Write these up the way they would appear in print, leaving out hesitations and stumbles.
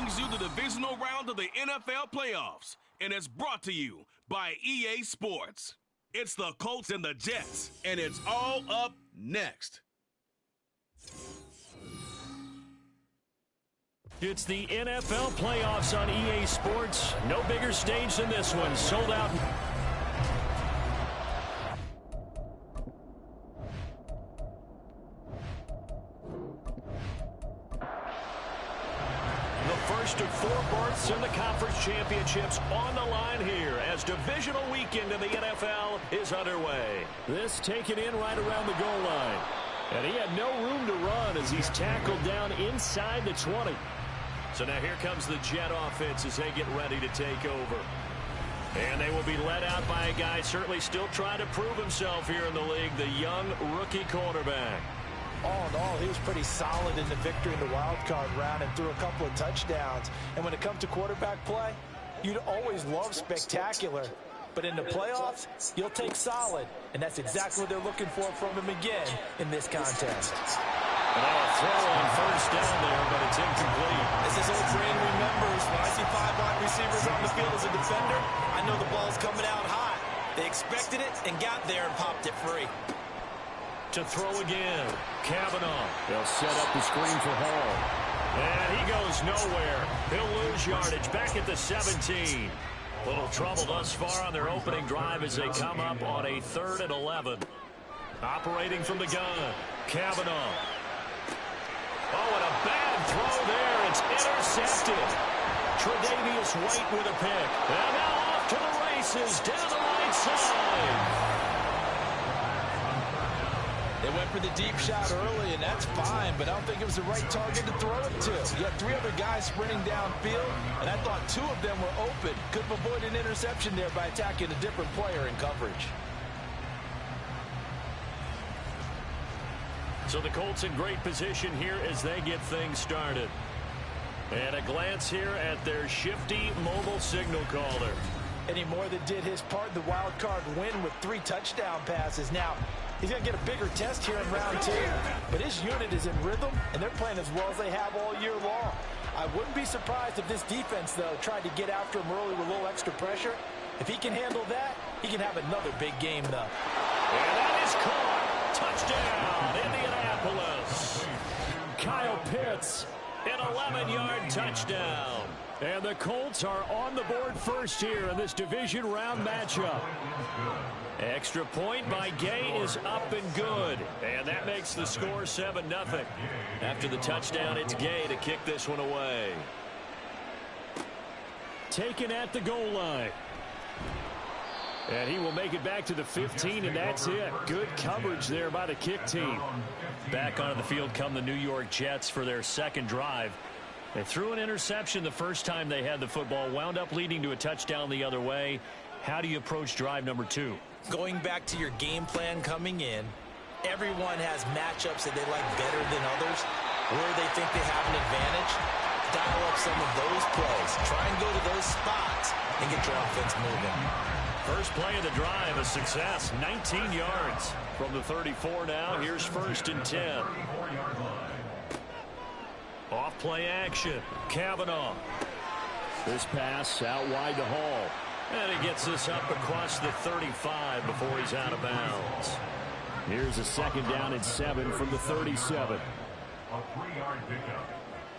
brings you the divisional round of the NFL playoffs, and it's brought to you by EA Sports. It's the Colts and the Jets, and it's all up next. It's the NFL playoffs on EA Sports. No bigger stage than this one. Sold out. The first of 4 berths in the conference championships on the line here as divisional weekend in the NFL is underway. This taken in right around the goal line. And he had no room to run as he's tackled down inside the 20. So now here comes the Jet offense as they get ready to take over. And they will be led out by a guy certainly still trying to prove himself here in the league, the young rookie quarterback. All in all, he was pretty solid in the victory in the wild card round and threw a couple of touchdowns. And when it comes to quarterback play, you'd always love spectacular. But in the playoffs, you'll take solid. And that's exactly what they're looking for from him again in this contest. And now a throw on first down there, but it's incomplete. As this old brain remembers, when I see 5 wide receivers on the field as a defender, I know the ball's coming out high. They expected it and got there and popped it free. To throw again, Kavanaugh. They'll set up the screen for Hall. And he goes nowhere. He'll lose yardage back at the 17. Little trouble thus far on their opening drive as they come up on a 3rd and 11. Operating from the gun, Kavanaugh. Oh, and a bad throw there. It's intercepted. Tre'Davious White with a pick. And now off to the races down the right side. They went for the deep shot early, and that's fine, but I don't think it was the right target to throw it to. You had 3 other guys sprinting downfield, and I thought 2 of them were open. Could have avoided an interception there by attacking a different player in coverage. So the Colts in great position here as they get things started. And a glance here at their shifty mobile signal caller. Eddie Moore that did his part in the wild card win with 3 touchdown passes. Now, he's going to get a bigger test here in round 2, but his unit is in rhythm, and they're playing as well as they have all year long. I wouldn't be surprised if this defense, though, tried to get after him early with a little extra pressure. If he can handle that, he can have another big game, though. And that is caught. Touchdown, Indianapolis. Kyle Pitts, an 11-yard touchdown. And the Colts are on the board first here in this division round matchup. Extra point by Gay is up and good. And that makes the score 7-0. After the touchdown, it's Gay to kick this one away. Taken at the goal line. And he will make it back to the 15, and that's it. Good coverage there by the kick team. Back onto the field come the New York Jets for their second drive. They threw an interception the first time they had the football, wound up leading to a touchdown the other way. How do you approach drive number 2? Going back to your game plan coming in, everyone has matchups that they like better than others, where they think they have an advantage. Dial up some of those plays. Try and go to those spots and get your offense moving. First play of the drive, a success. 19 yards from the 34 now. Here's 1st and 10. Off play action. Kavanaugh. This pass out wide to Hall. And he gets this up across the 35 before he's out of bounds. Here's a 2nd down and 7 from the 37. A 3-yard pickup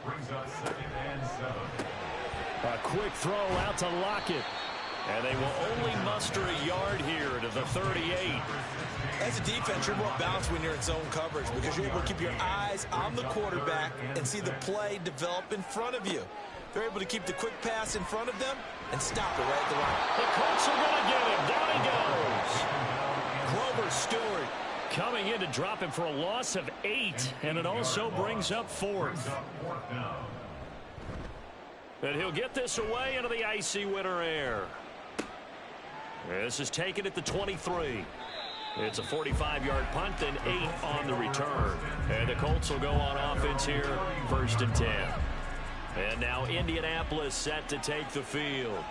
brings us 2nd and 7. A quick throw out to Lockett. And they will only muster a yard here to the 38. As a defense, you're more balanced when you're in zone coverage because you're able to keep your eyes on the quarterback and see the play develop in front of you. They're able to keep the quick pass in front of them and stop it right at the line. The Colts are going to get him. Down he goes. Grover Stewart coming in to drop him for a loss of 8, and it also brings up 4th. And he'll get this away into the icy winter air. This is taken at the 23. It's a 45-yard punt, then 8 on the return. And the Colts will go on offense here, 1st and 10. And now Indianapolis set to take the field.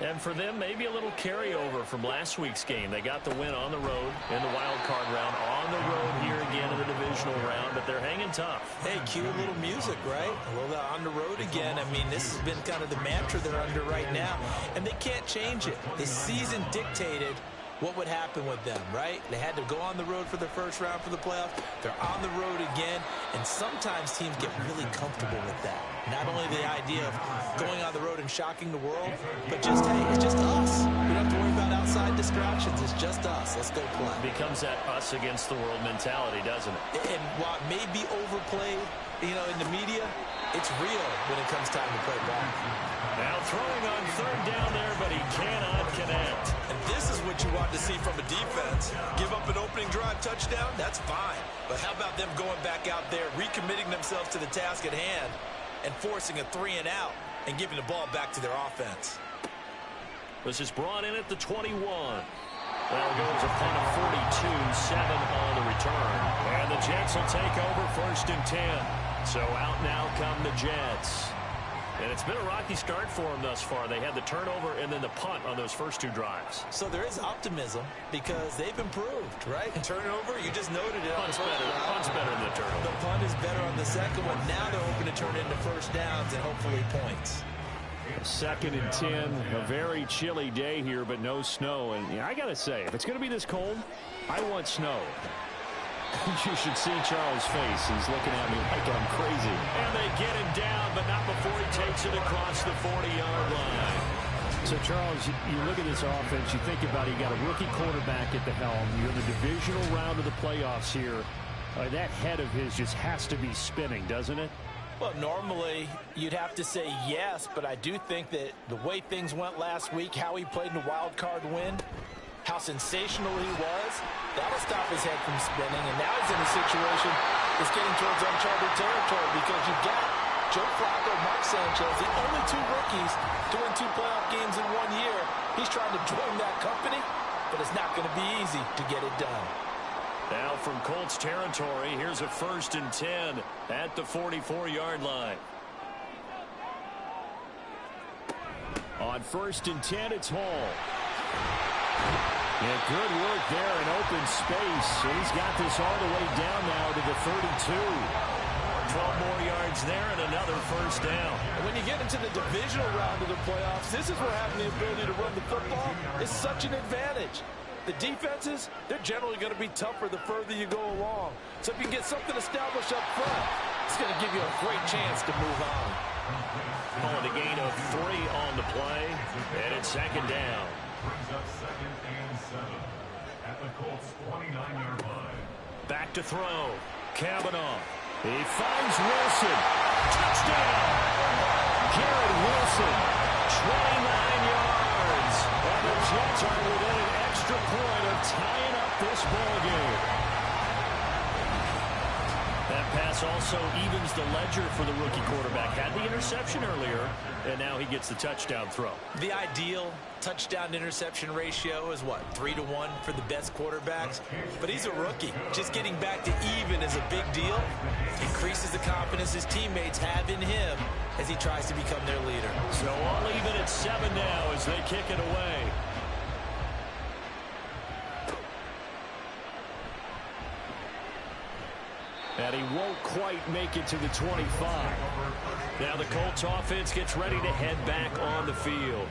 And for them, maybe a little carryover from last week's game. They got the win on the road in the wild card round, on the road here again in the division divisional round, but they're hanging tough. Hey, cue a little music, right? Well, on the road again. I mean, this has been kind of the mantra they're under right now, and they can't change it. The season dictated what would happen with them, right? They had to go on the road for the first round for the playoffs. They're on the road again, and sometimes teams get really comfortable with that. Not only the idea of going on the road and shocking the world, but just, hey, it's just us. We don't have to worry about outside distractions. It's just us. Let's go play. Becomes that us against the world mentality, doesn't it? And while it may be overplayed, in the media, it's real when it comes time to play ball. Now throwing on third down there, but he cannot connect. And this is what you want to see from a defense. Give up an opening drive touchdown, that's fine. But how about them going back out there, recommitting themselves to the task at hand, and forcing a 3-and-out and giving the ball back to their offense? This is brought in at the 21. That'll go as a punt of 42, 7 on the return. And the Jets will take over 1st and 10. So out now come the Jets. And it's been a rocky start for them thus far. They had the turnover and then the punt on those first 2 drives. So there is optimism because they've improved, right? Turnover, you just noted it. Punt's better than the turnover. The punt is better on the second one. Now they're hoping to turn it into first downs and hopefully points. 2nd and 10, a very chilly day here, but no snow. And I got to say, if it's going to be this cold, I want snow. You should see Charles' face. He's looking at me like I'm crazy. And they get him down, but not before he takes it across the 40-yard line. So, Charles, you look at this offense, you think about it, you got a rookie quarterback at the helm. You're in the divisional round of the playoffs here. That head of his just has to be spinning, doesn't it? Well, normally you'd have to say yes, but I do think that the way things went last week, how he played in the wild card win, how sensational he was, that'll stop his head from spinning. And now he's in a situation that's getting towards uncharted territory because you've got Joe Flacco, Mark Sanchez, the only 2 rookies to win 2 playoff games in 1 year. He's trying to join that company, but it's not going to be easy to get it done. Now from Colts territory, here's a 1st and 10 at the 44-yard line. On 1st and 10, it's Hall. Yeah, good work there in open space. And he's got this all the way down now to the 32. 12 more yards there and another first down. And when you get into the divisional round of the playoffs, this is where having the ability to run the football is such an advantage. The defenses, they're generally going to be tougher the further you go along. So if you can get something established up front, it's going to give you a great chance to move on. Calling a gain of 3 on the play, and it's 2nd down. Brings up 2nd and 7 at the Colts 29-yard line. Back to throw. Kavanaugh. He finds Wilson. Touchdown! Garrett Wilson, 29 yards. And the Jets are within an extra point of tying up this ballgame. That pass also evens the ledger for the rookie quarterback. Had the interception earlier, and now he gets the touchdown throw. The ideal touchdown-interception ratio is what, 3-to-1 for the best quarterbacks? But he's a rookie. Just getting back to even is a big deal. Increases the confidence his teammates have in him as he tries to become their leader. So all even at 7 now as they kick it away. And he won't quite make it to the 25. Now the Colts offense gets ready to head back on the field.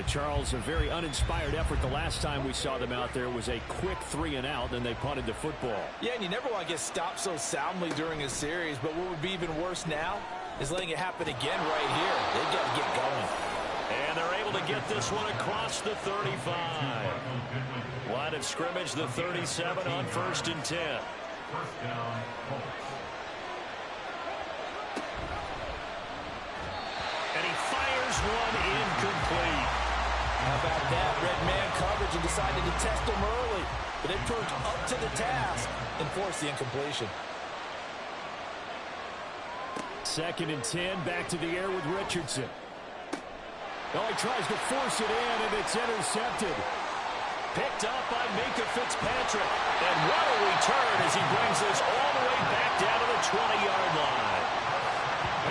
Charles, a very uninspired effort. The last time we saw them out there was a quick 3-and-out, and they punted the football. Yeah, and you never want to get stopped so soundly during a series, but what would be even worse now is letting it happen again right here. They've got to get going. And they're able to get this one across the 35. Line of scrimmage, the 37 on 1st and 10. First down, Colts. And he fires one incomplete. How about that? Red man coverage and decided to test him early. But it proved up to the task and forced the incompletion. 2nd and 10, back to the air with Richardson. Oh, he tries to force it in, and it's intercepted. Picked up by Minkah Fitzpatrick. And what a return as he brings this all the way back down to the 20-yard line.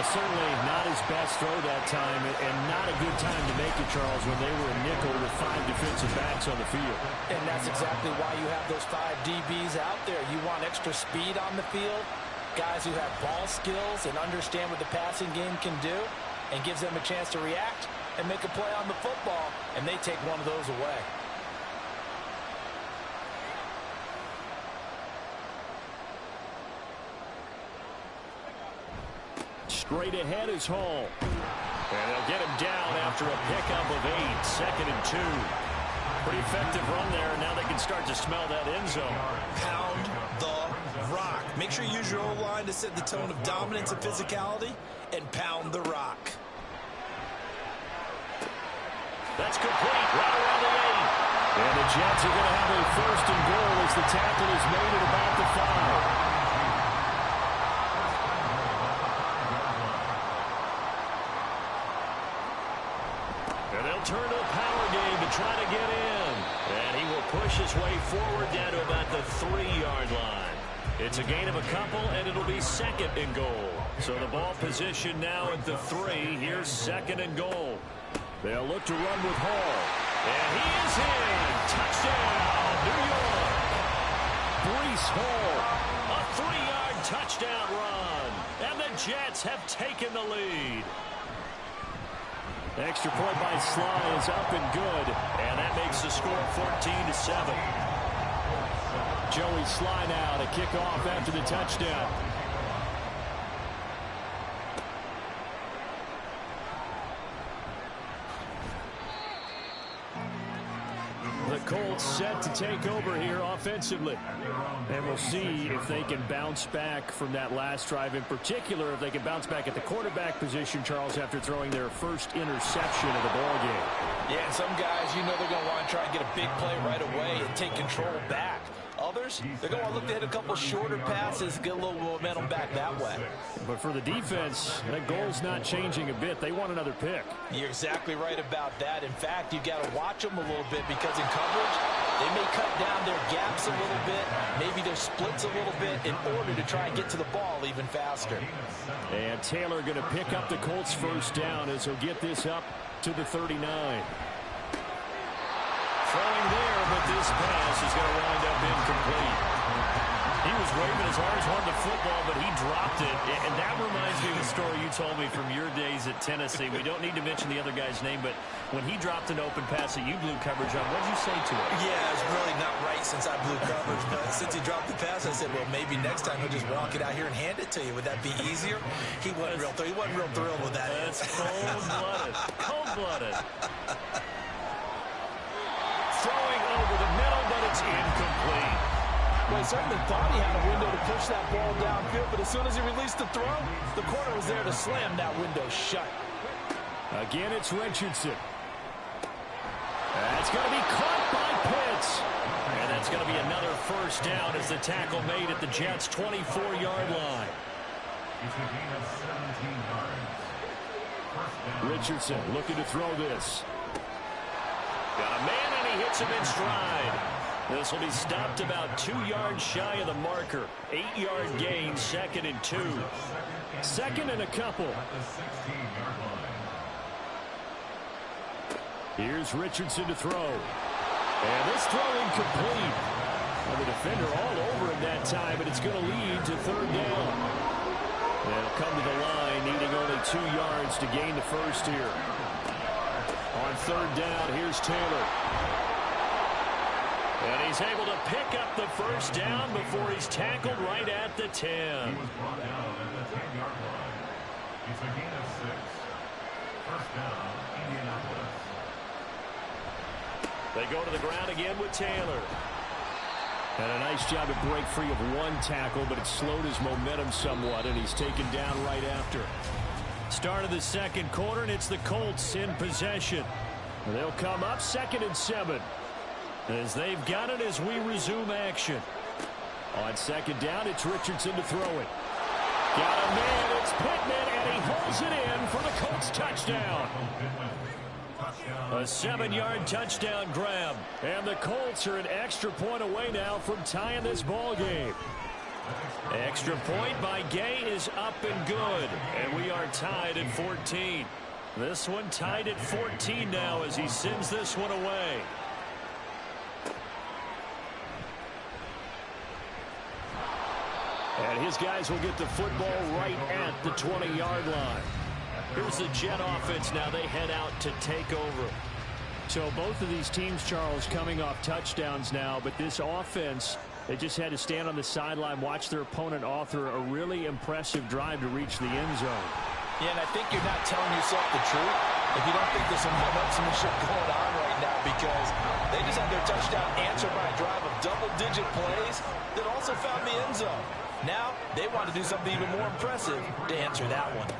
Certainly not his best throw that time, and not a good time to make it, Charles, when they were a nickel with 5 defensive backs on the field. And that's exactly why you have those 5 DBs out there. You want extra speed on the field, guys who have ball skills and understand what the passing game can do, and gives them a chance to react and make a play on the football, and they take one of those away. Straight ahead is Hall. And they'll get him down after a pickup of 8, 2nd and 2. Pretty effective run there, and now they can start to smell that end zone. Pound the rock. Make sure you use your O-line to set the tone of dominance and physicality, and pound the rock. That's complete, right around the 8. And the Jets are going to have a 1st and goal as the tackle is made at about the 5. Turn to the power game to try to get in. And he will push his way forward down to about the 3-yard line. It's a gain of a couple, and it'll be 2nd and goal. So the ball position now at the 3. Here's 2nd and goal. They'll look to run with Hall. And he is in. Touchdown, New York. Breece Hall. A 3-yard touchdown run. And the Jets have taken the lead. Extra point by Sly is up and good. And that makes the score 14-7. Joey Sly now to kick off after the touchdown. The Colts set to take over here offensively. And we'll see if they can bounce back from that last drive. In particular, if they can bounce back at the quarterback position, Charles, after throwing their first interception of the ballgame. Yeah, and some guys, you know they're going to want to try and get a big play right away and take control back. Others, they're going to want to look to hit a couple shorter passes, get a little momentum back that way. But for the defense, that goal's not changing a bit. They want another pick. You're exactly right about that. In fact, you've got to watch them a little bit because in coverage, they may cut down their gaps a little bit, maybe their splits a little bit in order to try and get to the ball even faster. And Taylor going to pick up the Colts' first down as he'll get this up to the 39. Throwing there, but this pass is going to wind up incomplete. He was waving as hard as wanted the football, but he dropped it. And that reminds me of the story you told me from your days at Tennessee. We don't need to mention the other guy's name, but when he dropped an open pass that you blew coverage on, what did you say to him? Yeah, it's really not right since I blew coverage, but since he dropped the pass, I said, well, maybe next time he'll just walk it out here and hand it to you. Would that be easier? He wasn't real thrilled with that. That's cold-blooded. Cold-blooded. Throwing over the middle, but it's incomplete. Well, he certainly thought he had a window to push that ball downfield, but as soon as he released the throw, the corner was there to slam that window shut. Again, it's Richardson. That's going to be caught by Pitts. And that's going to be another first down as the tackle made at the Jets' 24-yard line. Richardson looking to throw this. Got a man, and he hits him in stride. This will be stopped about 2 yards shy of the marker. 8-yard gain, 2nd and 2. 2nd and a couple. Here's Richardson to throw. And this throw incomplete. And the defender all over him that time, but it's going to lead to 3rd down. They'll come to the line, needing only 2 yards to gain the first here. On 3rd down, here's Taylor. And he's able to pick up the first down before he's tackled right at the 10. He was brought down at the 10-yard line. It's a gain of 6. First down, Indianapolis. They go to the ground again with Taylor. And a nice job to break free of one tackle, but it slowed his momentum somewhat, and he's taken down right after. Start of the second quarter, and it's the Colts in possession. And they'll come up 2nd and 7. As they've got it as we resume action. On 2nd down, it's Richardson to throw it. Got a man, it's Pittman, and he holds it in for the Colts touchdown. A 7-yard touchdown grab. And the Colts are an extra point away now from tying this ball game. Extra point by Gay is up and good. And we are tied at 14. This one tied at 14 now as he sends this one away. And his guys will get the football right at the 20-yard line. Here's the Jet offense now. They head out to take over. So both of these teams, Charles, coming off touchdowns now, but this offense, they just had to stand on the sideline, watch their opponent author a really impressive drive to reach the end zone. Yeah, and I think you're not telling yourself the truth if you don't think there's some one-upsmanship going on right now, because they just had their touchdown answered by a drive of double-digit plays that also found the end zone. Now they want to do something even more impressive to answer that one.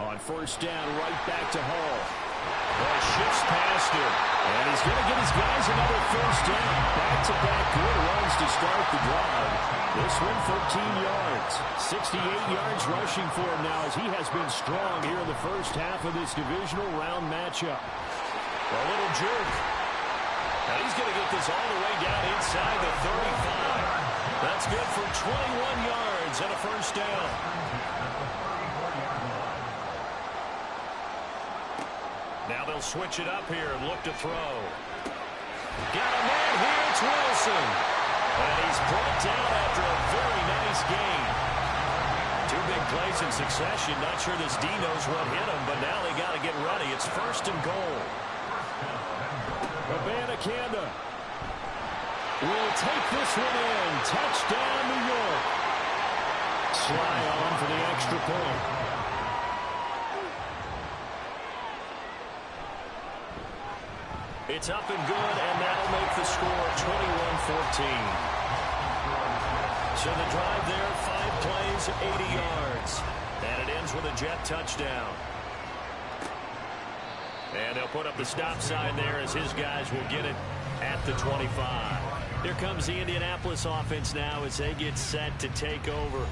On first down, right back to Hall. Well, shifts past him, and he's going to get his guys another first down. Back-to-back good runs to start the drive. This one 13 yards. 68 yards rushing for him now as he has been strong here in the first half of this divisional round matchup. A little jerk. Now he's going to get this all the way down inside the 35. That's good for 21 yards and a first down. Now they'll switch it up here and look to throw. Got a man here, it's Wilson. And he's brought down after a very nice gain. Two big plays in succession. Not sure this D knows what hit him, but now they got to get ready. It's first and goal. Abanikanda will take this one in. Touchdown, New York. Sly on for the extra point. It's up and good, and that'll make the score 21-14. So the drive there, 5 plays, 80 yards. And it ends with a Jet touchdown. And they'll put up the stop sign there as his guys will get it at the 25. Here comes the Indianapolis offense now as they get set to take over.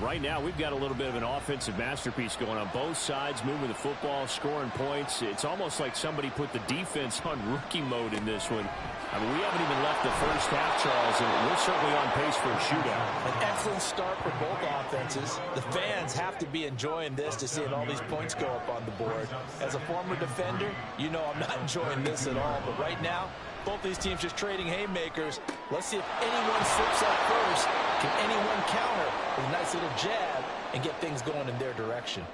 Right now, we've got a little bit of an offensive masterpiece going on both sides, moving the football, scoring points. It's almost like somebody put the defense on rookie mode in this one. I mean, we haven't even left the first half, Charles, and we're certainly on pace for a shootout. An excellent start for both offenses. The fans have to be enjoying this to seeing all these points go up on the board. As a former defender, you know I'm not enjoying this at all. But right now, both these teams just trading haymakers. Let's see if anyone slips up first. Can anyone counter with a nice little jab and get things going in their direction?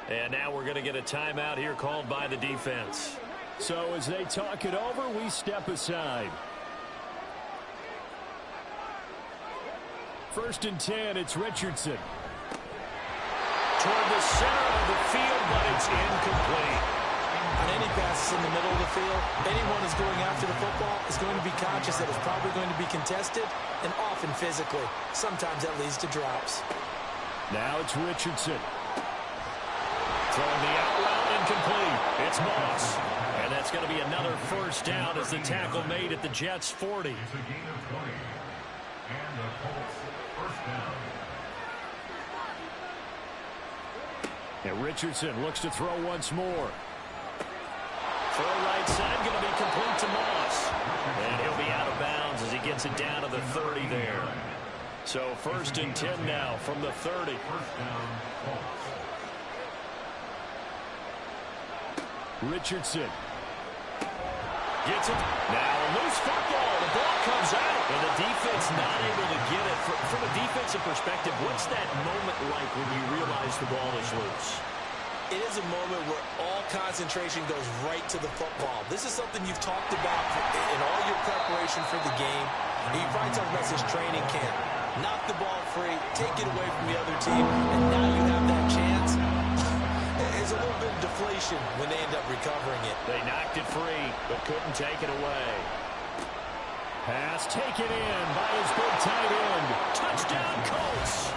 And now we're going to get a timeout here called by the defense. So as they talk it over, we step aside. First and 10, it's Richardson. Toward the center of the field, but it's incomplete. On any passes in the middle of the field, anyone who's going after the football is going to be conscious that it's probably going to be contested, and often physically. Sometimes that leads to drops. Now it's Richardson. Throwing the out route, incomplete. It's Moss. And that's going to be another first down as the tackle made at the Jets' 40. It's a gain of 20. And the Colts first down. And Richardson looks to throw once more. Throw right side, going to be complete to Moss. And he'll be out of bounds as he gets it down to the 30 there. So first and 10 now from the 30. First down, Colts. Richardson. Gets it. Now a loose football. The ball comes out. And the defense not able to get it. From a defensive perspective, what's that moment like when you realize the ball is loose? It is a moment where all concentration goes right to the football. This is something you've talked about in all your preparation for the game. And you find something about this training camp. Knock the ball free, take it away from the other team, and now you have that chance. There's a little bit of deflation when they end up recovering it. They knocked it free, but couldn't take it away. Pass taken in by his big tight end. Touchdown, Colts.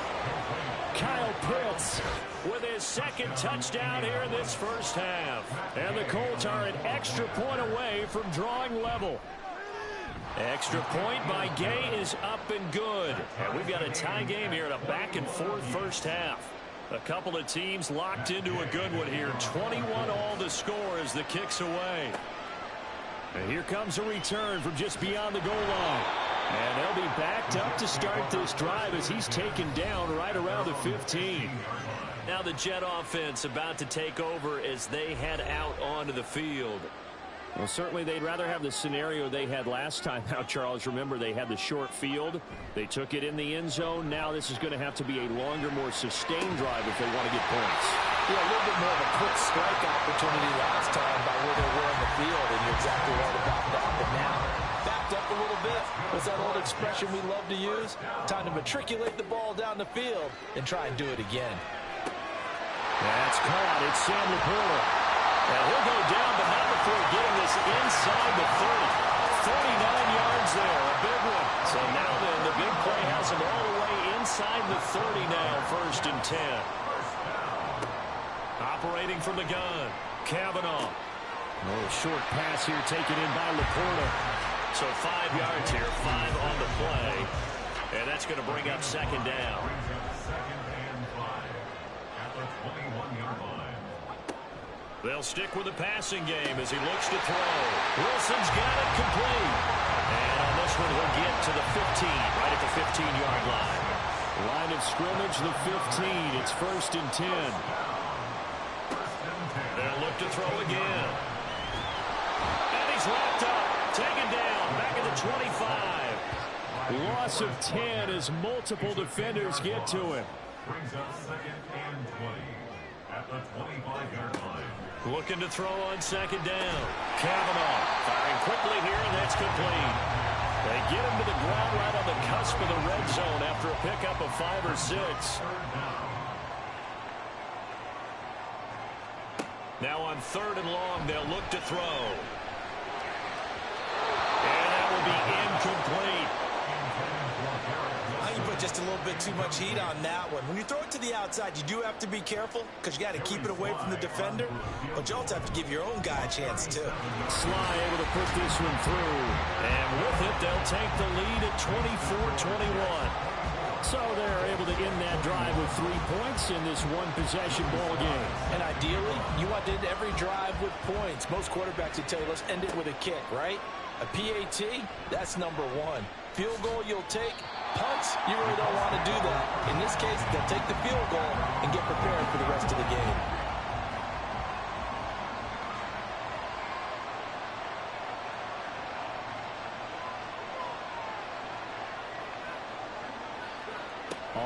Kyle Pitts with his second touchdown here in this first half. And the Colts are an extra point away from drawing level. Extra point by Gay is up and good. And we've got a tie game here in a back-and-forth first half. A couple of teams locked into a good one here. 21 all to score as the kick's away. And here comes a return from just beyond the goal line. And they'll be back backed up to start this drive as he's taken down right around the 15. Now the Jet offense about to take over as they head out onto the field. Well, certainly they'd rather have the scenario they had last time out, Charles. Remember, they had the short field. They took it in the end zone. Now this is going to have to be a longer, more sustained drive if they want to get points. Yeah, a little bit more of a quick strike opportunity last time by where they were in the field, and you're exactly right about that. But now, backed up a little bit. What's that old expression we love to use? Time to matriculate the ball down the field and try and do it again. That's caught. It's Sam Laporta. Now he'll go down, but not before getting this inside the 30. 49 yards there, a big one. So now then, the big play has him all the way inside the 30 now, 1st and 10. Operating from the gun, Kavanaugh. A little short pass here taken in by Laporta. So 5 yards here, 5 on the play. And that's going to bring up 2nd down. They'll stick with the passing game as he looks to throw. Wilson's got it complete. And on this one, he'll get to the 15, right at the 15-yard line. Line of scrimmage, the 15. It's 1st and 10. They'll look to throw again. And he's wrapped up. Taken down. Back at the 25. Loss of 10 as multiple defenders get to him. Brings up 2nd and 20 at the 25-yard line. Looking to throw on 2nd down. Kavanaugh firing quickly here, and that's complete. They get him to the ground right on the cusp of the red zone after a pickup of 5 or 6. Now on 3rd and long, they'll look to throw. And that will be incomplete. I think you put just a little bit too much heat on that one. When you throw it to the outside, you do have to be careful because you got to keep it away from the defender. But you also have to give your own guy a chance, too. Sly able to put this one through. And with it, they'll take the lead at 24-21. So they're able to end that drive with 3 points in this one-possession ball game. And ideally, you want to end every drive with points. Most quarterbacks would tell you, let's end it with a kick, right? A PAT, that's number 1. Field goal you'll take. Punts, you really don't want to do that. In this case, they'll take the field goal and get prepared for the rest of the game.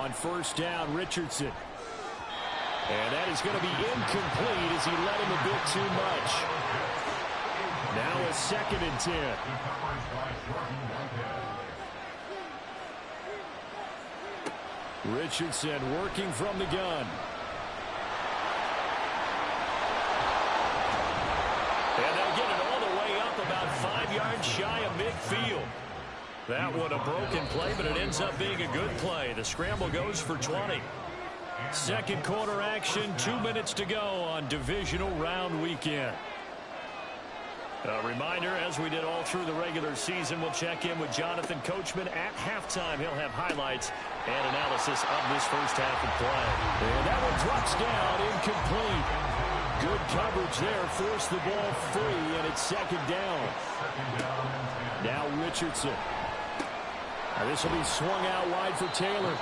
On 1st down, Richardson. And that is going to be incomplete as he let him a bit too much. Now a 2nd and 10. Richardson working from the gun. And they'll get it all the way up about 5 yards shy of midfield. That one a broken play, but it ends up being a good play. The scramble goes for 20. 2nd quarter action, 2 minutes to go on divisional round weekend. A reminder, as we did all through the regular season, we'll check in with Jonathan Coachman at halftime. He'll have highlights and analysis of this first half of play. And that one drops down, incomplete. Good coverage there, forced the ball free, and it's 2nd down. Now Richardson. Now this will be swung out wide for Taylor.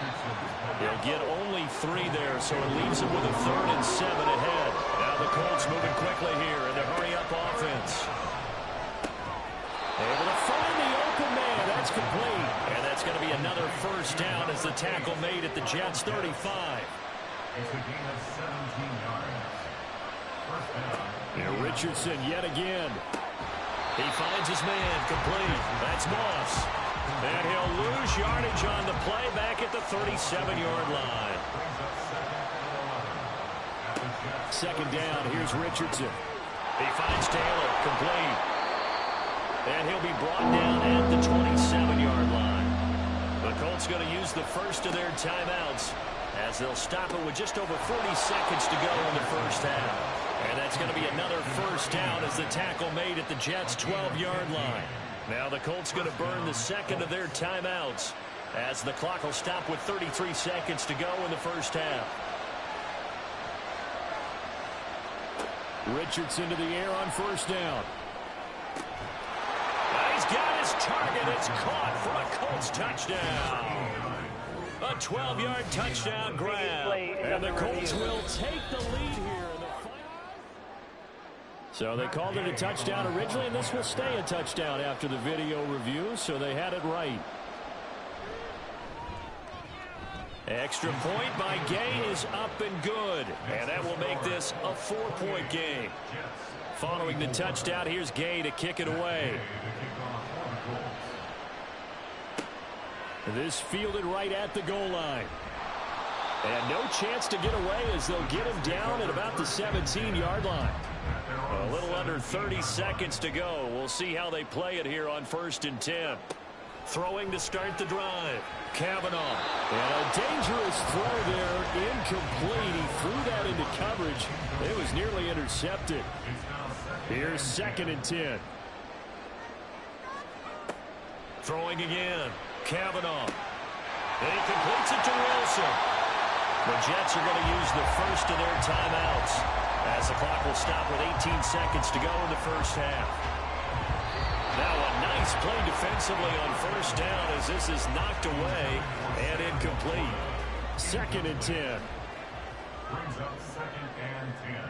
He'll get only 3 there, so it leaves him with a 3rd and 7 ahead. Now the Colts moving quickly here in the hurry-up offense. Able to find the open man. That's complete. And that's going to be another 1st down as the tackle made at the Jets' 35. It's a gain of 17 yards. 1st down. Here Richardson yet again. He finds his man complete. That's Moss. And he'll lose yardage on the play back at the 37-yard line. 2nd down. Here's Richardson. He finds Taylor complete. And he'll be brought down at the 27-yard line. The Colts going to use the first of their timeouts as they'll stop it with just over 40 seconds to go in the first half. And that's going to be another 1st down as the tackle made at the Jets' 12-yard line. Now the Colts going to burn the 2nd of their timeouts as the clock will stop with 33 seconds to go in the first half. Richardson to the air on 1st down. He He's got his target. It's caught for a Colts touchdown. A 12-yard touchdown grab. And the Colts will take the lead here in the final. So they called it a touchdown originally, and this will stay a touchdown after the video review, so they had it right. Extra point by Gay is up and good. And that will make this a 4-point game. Following the touchdown, here's Gay to kick it away. This fielded right at the goal line. And no chance to get away as they'll get him down at about the 17-yard line. A little under 30 seconds to go. We'll see how they play it here on 1st and 10. Throwing to start the drive. Kavanaugh. And a dangerous throw there. Incomplete. He threw that into coverage. It was nearly intercepted. Here's 2nd and 10. Throwing again. Kavanaugh. And he completes it to Wilson. The Jets are going to use the first of their timeouts as the clock will stop with 18 seconds to go in the first half. Now a nice play defensively on 1st down as this is knocked away and incomplete. 2nd and 10. Brings up 2nd and 10.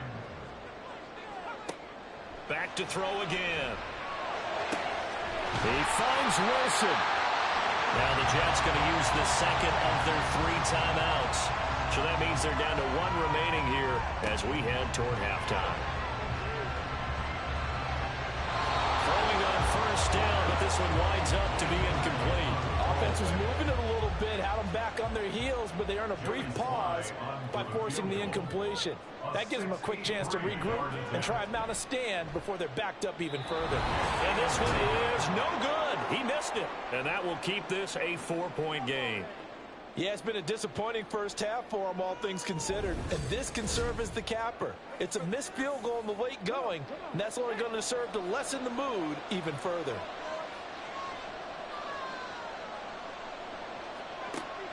Back to throw again. He finds Wilson. Now the Jets going to use the second of their 3 timeouts. So that means they're down to 1 remaining here as we head toward halftime. Throwing on 1st down, but this one winds up to be incomplete. Offense was moving it a little bit, had them back on their heels, but they earn a brief pause by forcing the incompletion. That gives them a quick chance to regroup and try and mount a stand before they're backed up even further. And this one is no good. He missed it. And that will keep this a 4-point game. Yeah, it's been a disappointing first half for them, all things considered. And this can serve as the capper. It's a missed field goal in the late going, and that's only going to serve to lessen the mood even further.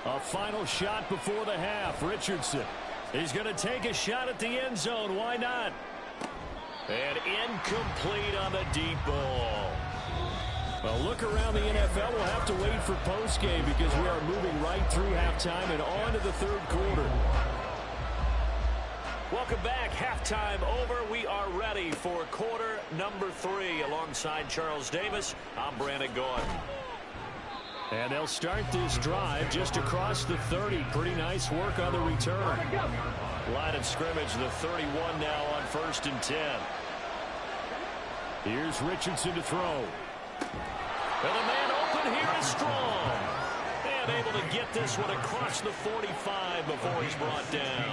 A final shot before the half. Richardson. He's going to take a shot at the end zone. Why not? And incomplete on the deep ball. Well, look around the NFL. We'll have to wait for postgame because we are moving right through halftime and on to the 3rd quarter. Welcome back. Halftime over. We are ready for quarter number 3. Alongside Charles Davis, I'm Brandon Gaudin. And they'll start this drive just across the 30. Pretty nice work on the return. Line of scrimmage, the 31 now on 1st and 10. Here's Richardson to throw. And the man open here is Strong. And able to get this one across the 45 before he's brought down.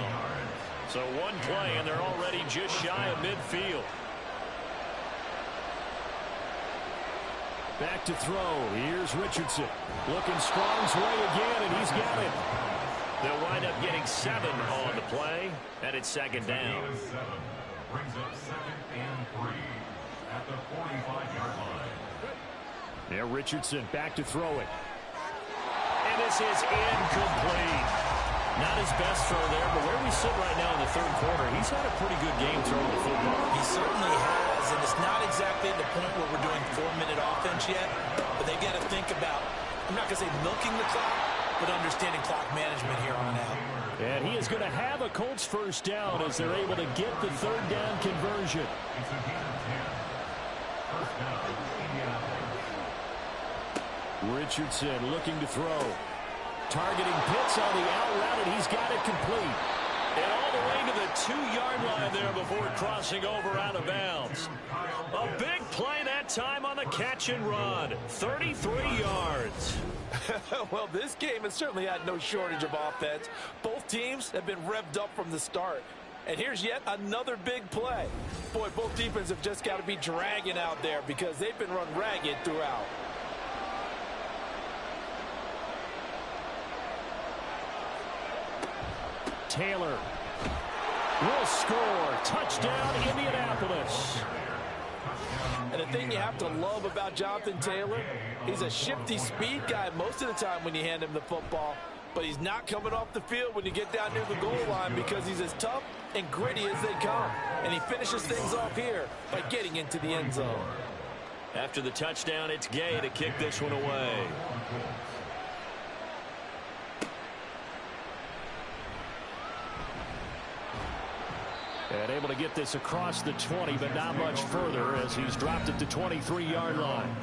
So 1 play, and they're already just shy of midfield. Back to throw. Here's Richardson. Looking Strong's way again, and he's got it. They'll wind up getting 7 on the play, and it's 2nd down. Brings up 2nd and 3 at the 45-yard line. Now Richardson back to throw it. And this is incomplete. Not his best throw there, but where we sit right now in the 3rd quarter, he's had a pretty good game throwing the football. He certainly has, and it's not exactly at the point where we're doing 4-minute offense yet, but they've got to think about, I'm not going to say milking the clock, but understanding clock management here on out. And he is going to have a Colts 1st down as they're able to get the 3rd down conversion. It's a gain of 10. 1st down, Indianapolis. Richardson looking to throw. Targeting Pitts on the out route, and he's got it complete. And all the way to the 2-yard line there before crossing over out of bounds. A big play that time on the catch and run. 33 yards. Well, this game has certainly had no shortage of offense. Both teams have been revved up from the start. And here's yet another big play. Boy, both defenses have just got to be dragging out there because they've been run ragged throughout. Taylor will score. Touchdown, Indianapolis. And the thing you have to love about Jonathan Taylor, he's a shifty speed guy most of the time when you hand him the football, but he's not coming off the field when you get down near the goal line because he's as tough and gritty as they come. And he finishes things off here by getting into the end zone. After the touchdown, it's Gay to kick this one away. And able to get this across the 20, but not much further as he's dropped it to 23-yard line.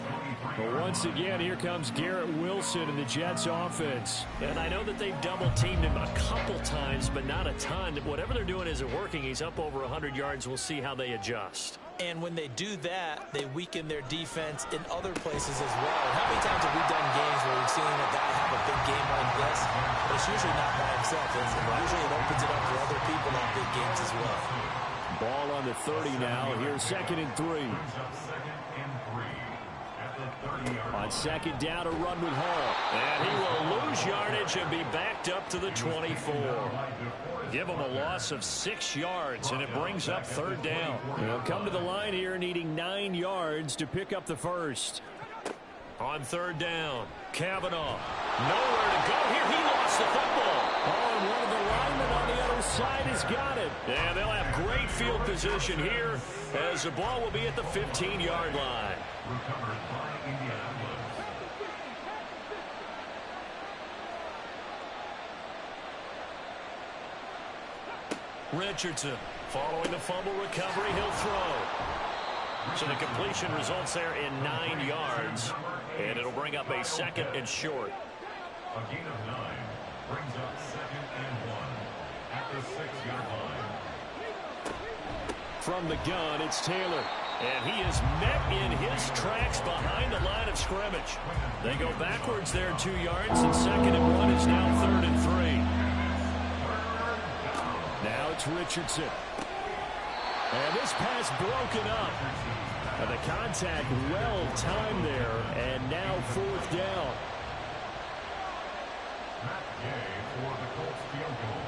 But once again, here comes Garrett Wilson in the Jets offense. And I know that they've double-teamed him a couple times, but not a ton. Whatever they're doing isn't working. He's up over 100 yards. We'll see how they adjust. And when they do that, they weaken their defense in other places as well. How many times have we done games where we've seen a guy have a big game like this? But it's usually not by himself. Usually it opens it up for other people on big games as well. Ball on the 30 now. Here's 2nd and 3. On 2nd down, a run with Hall. And he will lose yardage and be backed up to the 24. Give him a loss of 6 yards, and it brings up 3rd down. They'll come to the line here needing 9 yards to pick up the first. On 3rd down, Kavanaugh. Nowhere to go here. He lost the football. Oh, and one of the linemen on the other side has got it. And they'll have great field position here as the ball will be at the 15-yard line. Recovered by Indianapolis. Richardson following the fumble recovery. He'll throw. So the completion results there in 9 yards. And it'll bring up a 2nd and short. A gain of 9 brings up 2nd and 1 at the 6-yard line. From the gun, it's Taylor. And he is met in his tracks behind the line of scrimmage. They go backwards there 2 yards, and 2nd and 1 is now 3rd and 3. Now it's Richardson. And this pass broken up. And the contact well timed there, and now 4th down. Matt Gay for the Colts field goal.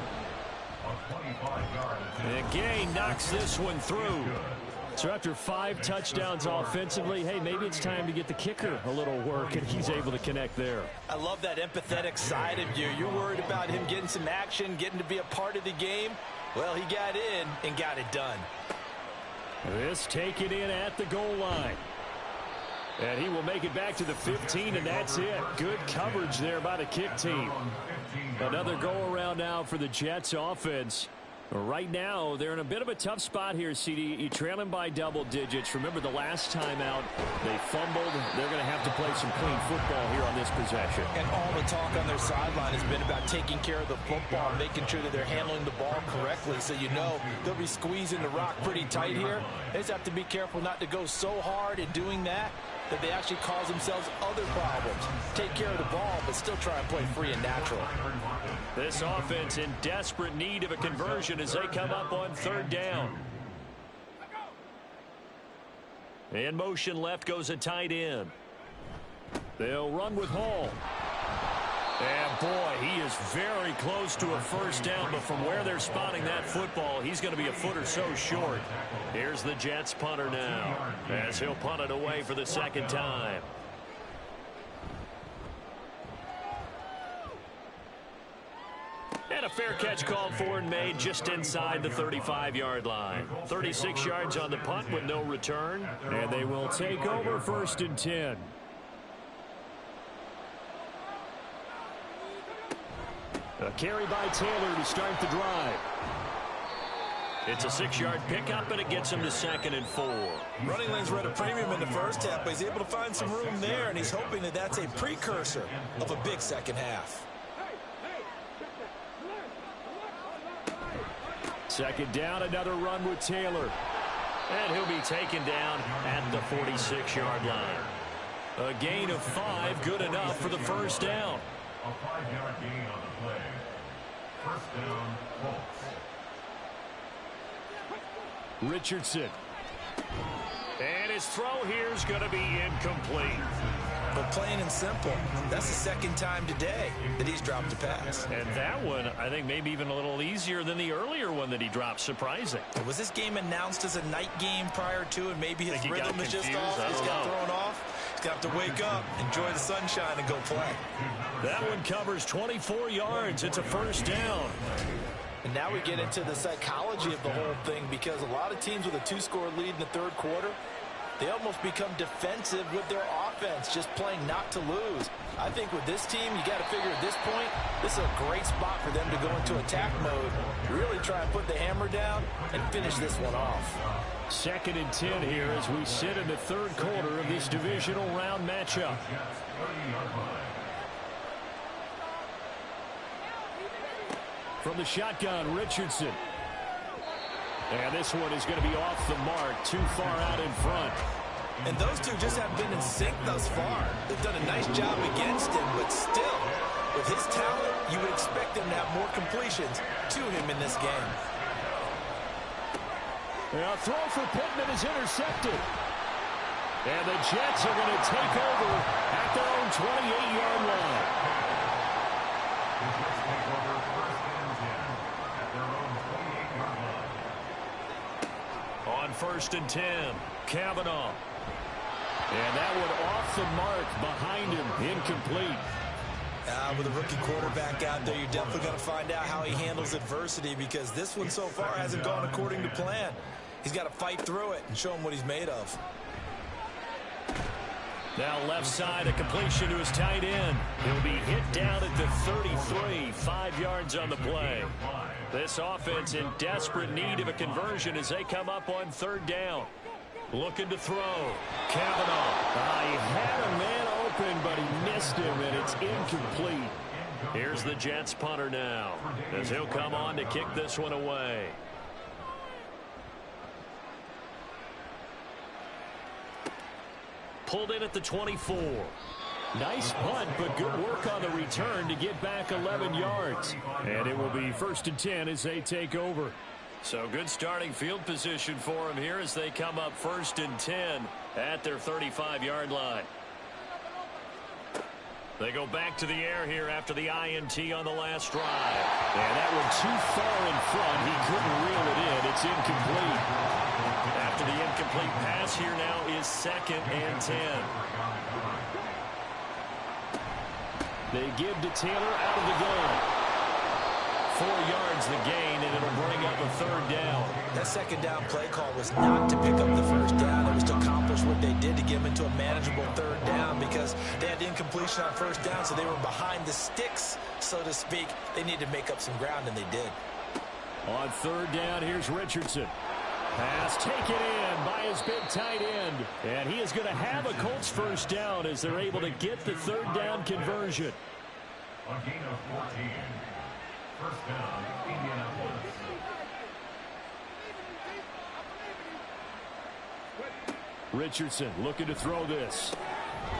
A 25-yard attempt. And Gay knocks this one through. So after 5 touchdowns offensively, hey, maybe it's time to get the kicker a little work, and he's able to connect there. I love that empathetic side of you. You're worried about him getting some action, getting to be a part of the game. Well, he got in and got it done. This taken in at the goal line. And he will make it back to the 15, and that's it. Good coverage there by the kick team. Another go-around now for the Jets offense. Right now, they're in a bit of a tough spot here, CD. You trail them by double digits. Remember the last time out, they fumbled. They're going to have to play some clean football here on this possession. And all the talk on their sideline has been about taking care of the football, making sure that they're handling the ball correctly. So you know they'll be squeezing the rock pretty tight here. They just have to be careful not to go so hard in doing that they actually cause themselves other problems. Take care of the ball, but still try and play free and natural. This offense in desperate need of a conversion as they come up on 3rd down. In motion left goes a tight end. They'll run with Hall. And boy, he is very close to a 1st down, but from where they're spotting that football, he's going to be a foot or so short. Here's the Jets punter now as he'll punt it away for the 2nd time. And a fair catch called for and made just inside the 35-yard line. 36 yards on the punt with no return. And they will take over 1st and 10. A carry by Taylor to start the drive. It's a 6-yard pickup, and it gets him to 2nd and 4. Running lanes were at a premium in the first half, but he's able to find some room there, and he's hoping that that's a precursor of a big second half. 2nd down, another run with Taylor. And he'll be taken down at the 46-yard line. A gain of 5, good enough for the 1st down. A 5-yard gain on the play. 1st down, Colts. Richardson. And his throw here is going to be incomplete. But plain and simple, that's the 2nd time today that he's dropped a pass. And that one, I think, maybe even a little easier than the earlier one that he dropped. Surprising. Was this game announced as a night game prior to, and maybe his rhythm is just off? He's got thrown off. He's got to wake up, enjoy the sunshine, and go play. That one covers 24 yards. It's a 1st down. And now we get into the psychology of the whole thing, because a lot of teams with a 2-score lead in the 3rd quarter, they almost become defensive with their offense, just playing not to lose. I think with this team, you got to figure at this point, this is a great spot for them to go into attack mode, really try and put the hammer down and finish this one off. 2nd and 10 here as we sit in the 3rd quarter of this divisional round matchup. From the shotgun, Richardson. And this one is going to be off the mark, too far out in front. And those two just haven't been in sync thus far. They've done a nice job against him, but still, with his talent, you would expect him to have more completions to him in this game. A throw for Pittman is intercepted. And the Jets are going to take over at their own 28-yard line. The Jets take over 1st and 10 at their own 28-yard line. On 1st and 10, Kavanaugh. And that one off the mark behind him, incomplete. With a rookie quarterback out there, you're definitely going to find out how he handles adversity, because this one so far hasn't gone according to plan. He's got to fight through it and show him what he's made of. Now left side, a completion to his tight end. He'll be hit down at the 33, 5 yards on the play. This offense in desperate need of a conversion as they come up on 3rd down. Looking to throw. Kavanaugh. He had a man open, but he missed him, and it's incomplete. Here's the Jets punter now, as he'll come on to kick this one away. Pulled in at the 24. Nice punt, but good work on the return to get back 11 yards. And it will be 1st and 10 as they take over. So good starting field position for him here as they come up 1st and 10 at their 35-yard line. They go back to the air here after the INT on the last drive. And that one too far in front. He couldn't reel it in. It's incomplete. After the incomplete pass, here now is 2nd and 10. They give to Taylor out of the game. 4 yards the gain, and it'll bring up a 3rd down. That 2nd down play call was not to pick up the 1st down. It was to accomplish what they did to get them into a manageable 3rd down, because they had incompletion on 1st down, so they were behind the sticks, so to speak. They needed to make up some ground, and they did. On 3rd down, here's Richardson. Pass taken in by his big tight end. And he is going to have a Colts 1st down as they're able to get the 3rd down conversion. A gain of 14. 1st down, Indianapolis. Richardson looking to throw this.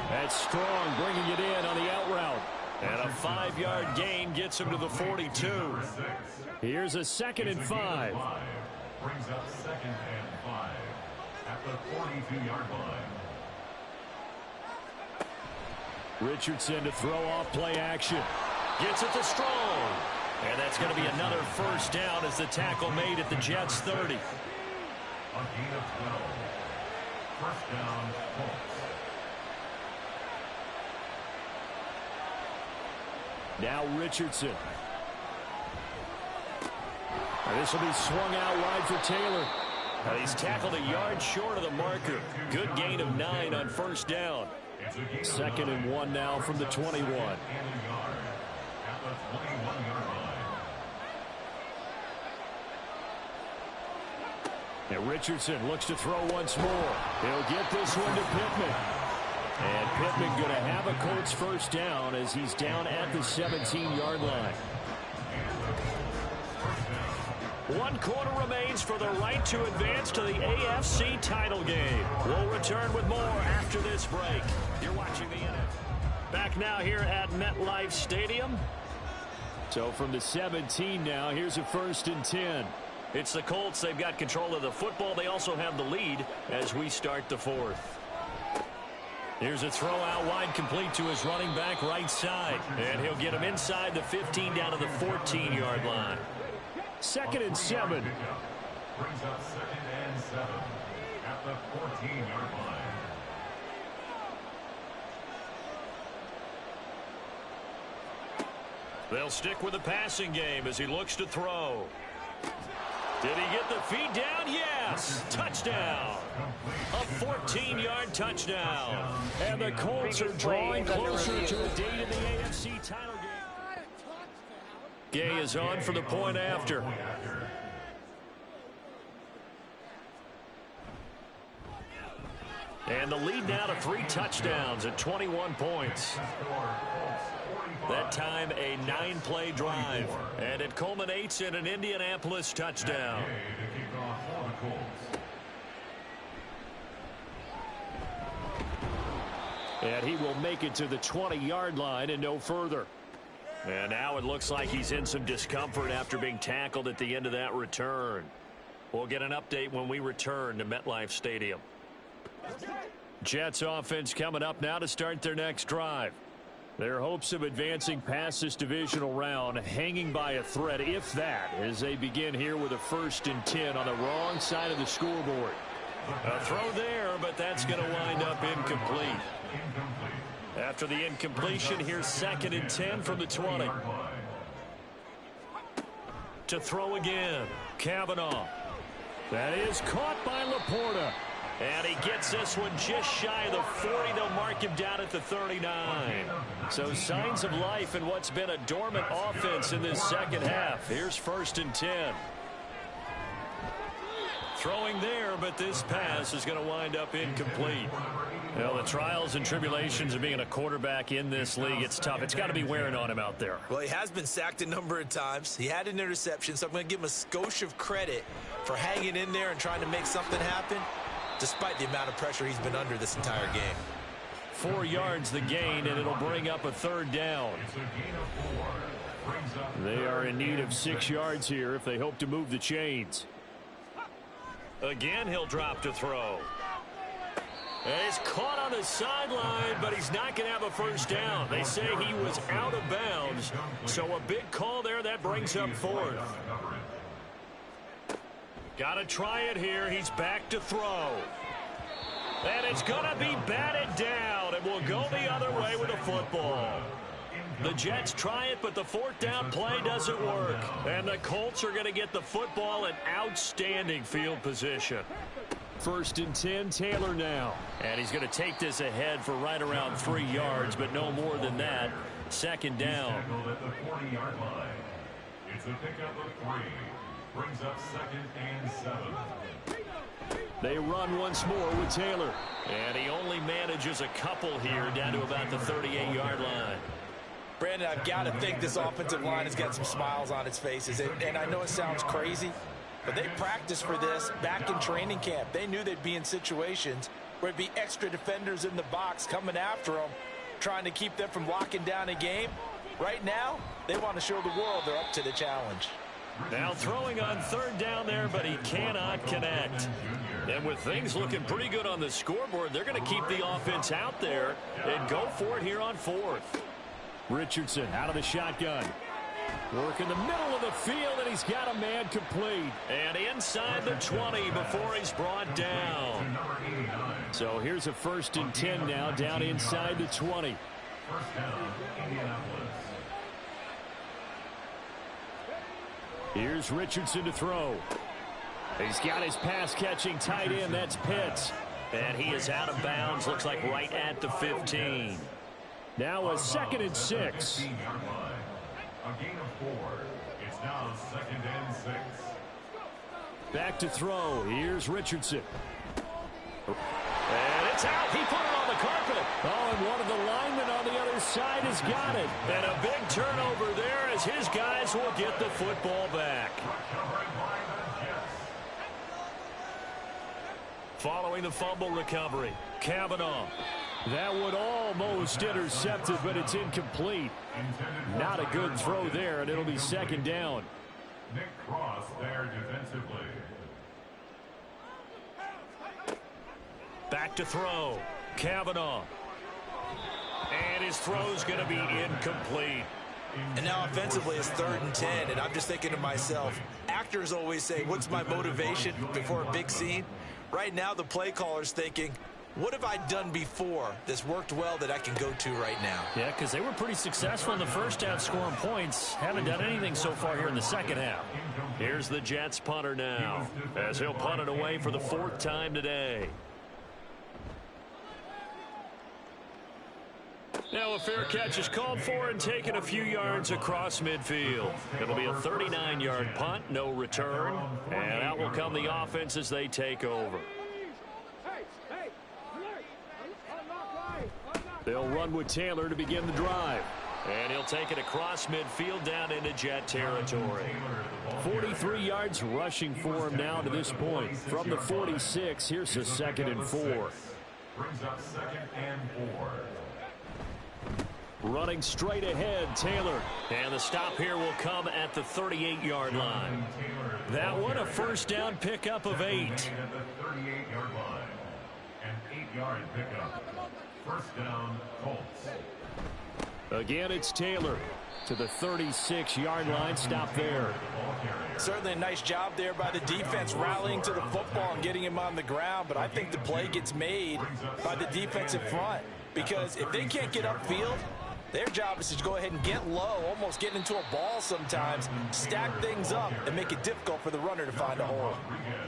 That's Strong bringing it in on the out route. And a 5-yard gain gets him to the 42. Here's a 2nd and 5. Brings up 2nd and 5 at the 42-yard line. Richardson to throw off play action. Gets it to Strong. And that's going to be another 1st down as the tackle made at the Jets 30. A gain of 12. 1st down, Colts. Now Richardson. And this will be swung out wide for Taylor. Now he's tackled a yard short of the marker. Good gain of 9 on 1st down. 2nd and 1 now from the 21. And Richardson looks to throw once more. He'll get this one to Pittman. And Pittman going to have a Colts 1st down as he's down at the 17-yard line. 1 quarter remains for the right to advance to the AFC title game. We'll return with more after this break. You're watching the NFL. Back now here at MetLife Stadium. So from the 17 now, here's a 1st and 10. It's the Colts. They've got control of the football. They also have the lead as we start the 4th. Here's a throw out wide, complete to his running back right side. And he'll get him inside the 15 down to the 14-yard line. 2nd and 7. Brings up 2nd and 7 at the 14-yard line. They'll stick with the passing game as he looks to throw. Did he get the feed down? Yes. Touchdown. A 14-yard touchdown. And the Colts are drawing closer to a date in the AFC title game. Gay is on for the point after. And the lead now to 3 touchdowns at 21 points. That time a 9-play drive. And it culminates in an Indianapolis touchdown. And he will make it to the 20-yard line and no further. And now it looks like he's in some discomfort after being tackled at the end of that return. We'll get an update when we return to MetLife Stadium. Jets offense coming up now to start their next drive. Their hopes of advancing past this divisional round hanging by a thread, if that, as they begin here with a 1st and 10 on the wrong side of the scoreboard. A throw there, but that's going to wind up incomplete. After the incompletion, here's 2nd and 10 from the 20. To throw again, Kavanaugh. That is caught by Laporta. And he gets this one just shy of the 40. They'll mark him down at the 39. So signs of life in what's been a dormant offense in this second half. Here's 1st and 10. Throwing there, but this pass is going to wind up incomplete. Well, the trials and tribulations of being a quarterback in this league, it's tough. It's got to be wearing on him out there. Well, he has been sacked a number of times. He had an interception, so I'm going to give him a skosh of credit for hanging in there and trying to make something happen, despite the amount of pressure he's been under this entire game. 4 yards the gain, and it'll bring up a 3rd down. They are in need of 6 yards here if they hope to move the chains. Again, he'll drop to throw. And he's caught on the sideline, but he's not going to have a 1st down. They say he was out of bounds, so a big call there. That brings up 4th. Got to try it here. He's back to throw. And it's going to be batted down. It will go the other way with the football. The Jets try it, but the 4th down play doesn't work. And the Colts are going to get the football in outstanding field position. 1st and 10, Taylor now. And he's going to take this ahead for right around 3 yards, but no more than that. 2nd down. At the 40-yard line. It's a pickup of 3. Brings up 2nd and 7. They run once more with Taylor. And he only manages a couple here down to about the 38-yard line. Brandon, I've got to think this offensive line has got some smiles on its faces. And I know it sounds crazy, but they practiced for this back in training camp. They knew they'd be in situations where it'd be extra defenders in the box coming after them, trying to keep them from locking down a game. Right now, they want to show the world they're up to the challenge. Now throwing on 3rd down there, but he cannot connect. And with things looking pretty good on the scoreboard, they're going to keep the offense out there and go for it here on 4th. Richardson out of the shotgun. Work in the middle of the field, and he's got a man complete. And inside the 20 before he's brought down. So here's a 1st and 10 now, down inside the 20. 1st down, Indianapolis. Here's Richardson to throw. He's got his pass-catching tight end. That's Pitts. And he is out of bounds. Looks like right at the 15. Now a 2nd and 6. A gain of 4. It's now 2nd and 6. Back to throw. Here's Richardson. And it's out. He put it on the carpet. Oh, and one of the linemen on the other side has got it. And a big turnover there as his guys will get the football back. Following the fumble recovery, Kavanaugh. That would almost intercepted, but it's incomplete. Not a good throw there, and it'll be 2nd down. Nick Cross there defensively. Back to throw, Kavanaugh. And his throw's going to be incomplete. And now offensively it's 3rd and 10, and I'm just thinking to myself, actors always say, what's my motivation before a big scene? Right now the play caller's thinking, what have I done before that's worked well that I can go to right now? Yeah, because they were pretty successful in the first half scoring points. Haven't done anything so far here in the second half. Here's the Jets punter now, as he'll punt it away for the 4th time today. Now a fair catch is called for and taken a few yards across midfield. It'll be a 39-yard punt, no return, and out will come the offense as they take over. They'll run with Taylor to begin the drive. And he'll take it across midfield down into Jet territory. 43 yards rushing for him now to this point. From the 46, here's a 2nd and 4. Brings up 2nd and 4. Running straight ahead, Taylor. And the stop here will come at the 38-yard line. That one a first down pickup of 8. At the 38-yard line. An 8-yard pickup. First down, Colts. Again, it's Taylor to the 36-yard line. Stop there. Certainly a nice job there by the defense rallying to the football and getting him on the ground, but I think the play gets made by the defensive front because if they can't get upfield, their job is to go ahead and get low, almost get into a ball sometimes, stack things up, and make it difficult for the runner to find a hole.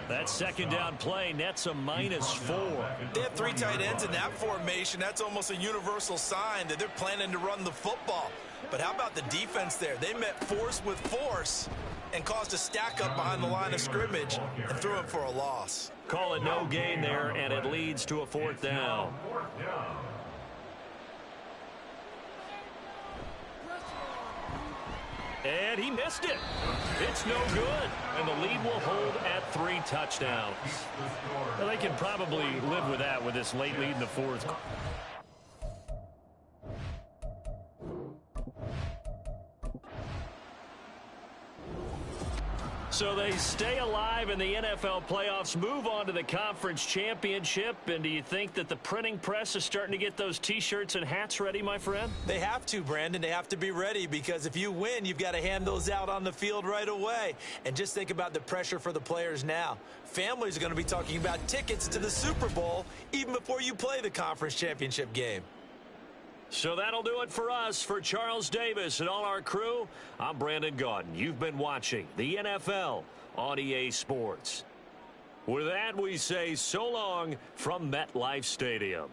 That 2nd down play nets a -4. They have 3 tight ends in that formation. That's almost a universal sign that they're planning to run the football. But how about the defense there? They met force with force and caused a stack up behind the line of scrimmage and threw him for a loss. Call it no gain there, and it leads to a 4th down. And he missed it. It's no good. And the lead will hold at 3 touchdowns. Well, they can probably live with that with this late lead in the 4th. So they stay alive in the NFL playoffs, move on to the conference championship. And do you think that the printing press is starting to get those T-shirts and hats ready, my friend? They have to, Brandon. They have to be ready because if you win, you've got to hand those out on the field right away. And just think about the pressure for the players now. Families are going to be talking about tickets to the Super Bowl even before you play the conference championship game. So that'll do it for us. For Charles Davis and all our crew, I'm Brandon Gaudin. You've been watching the NFL on EA Sports. With that, we say so long from MetLife Stadium.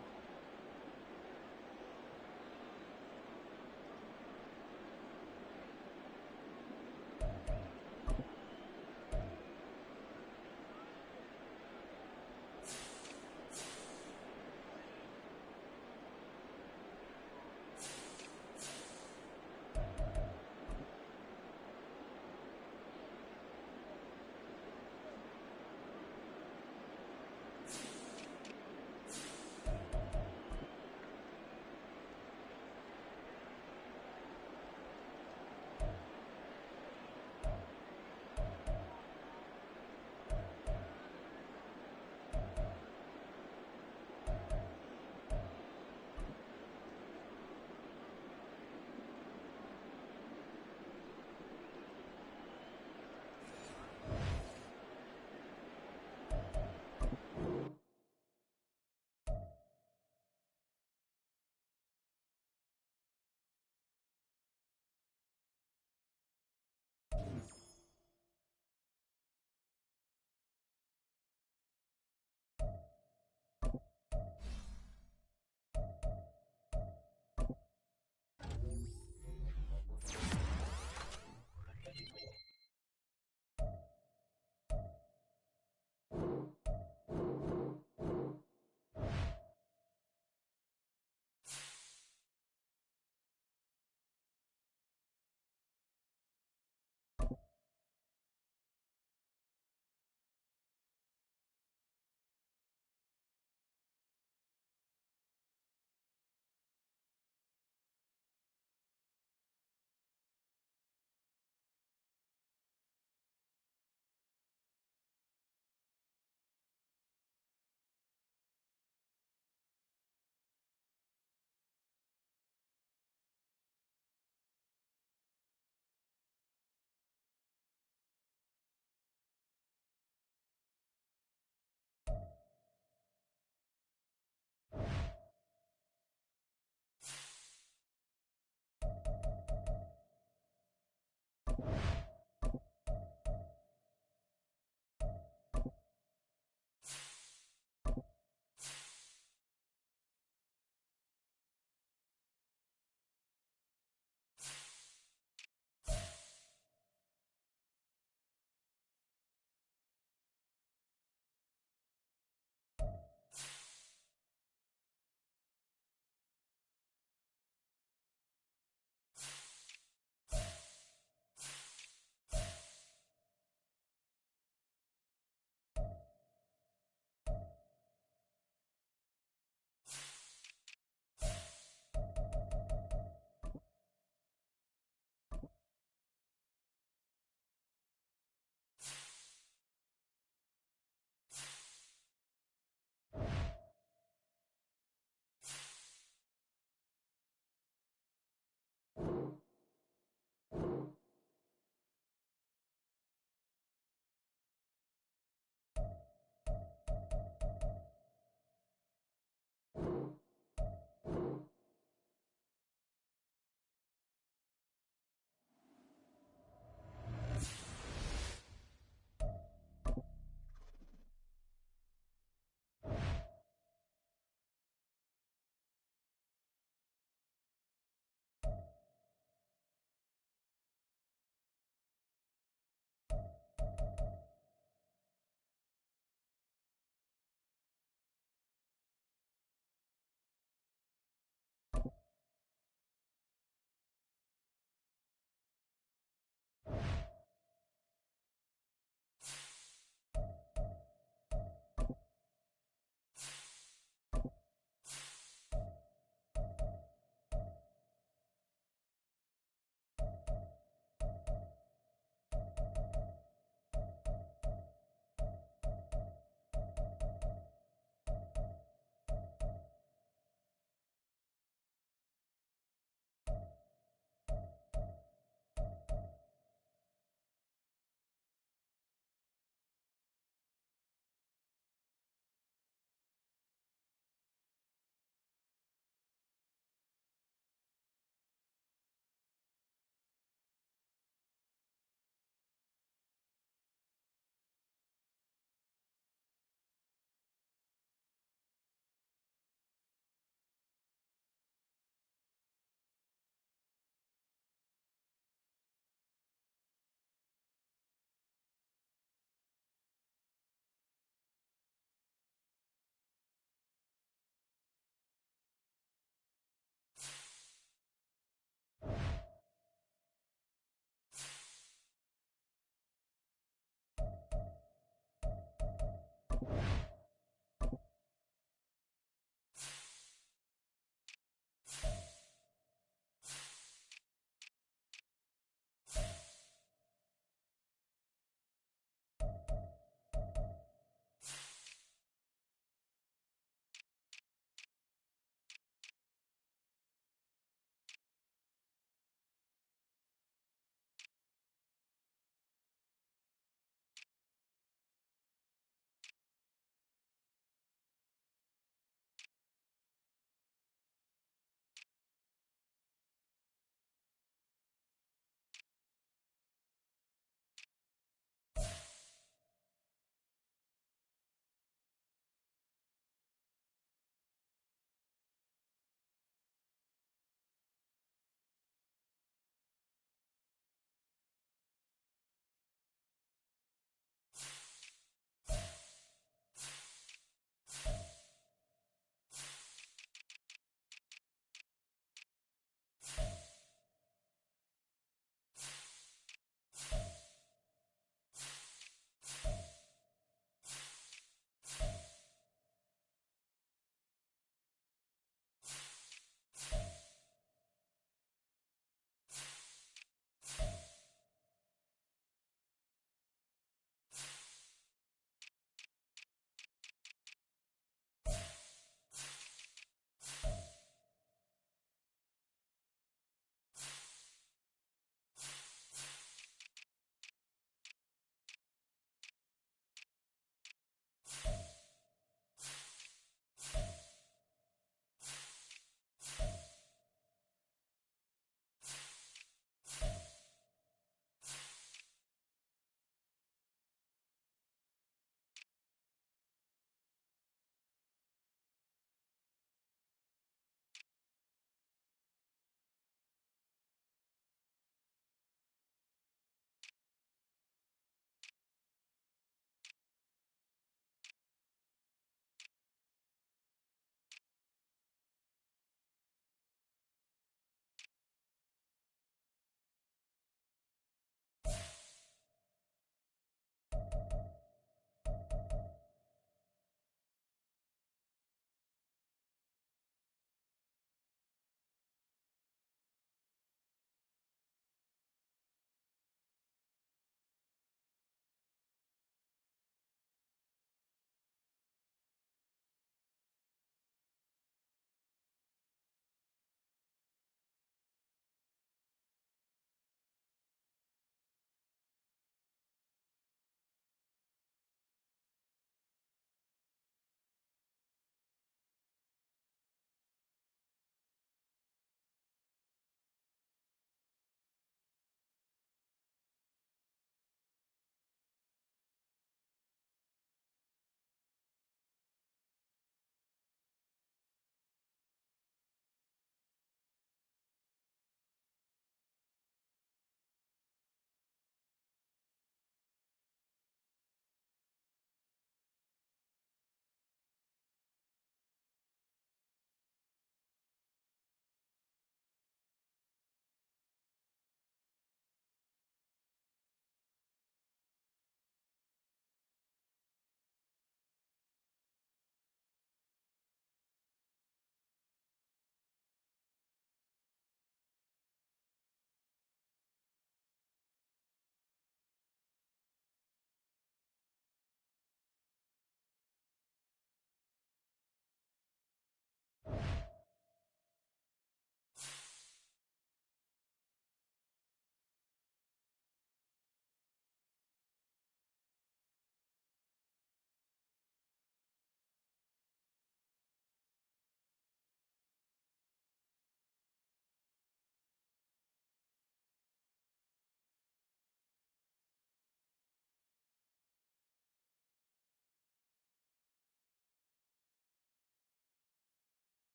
now.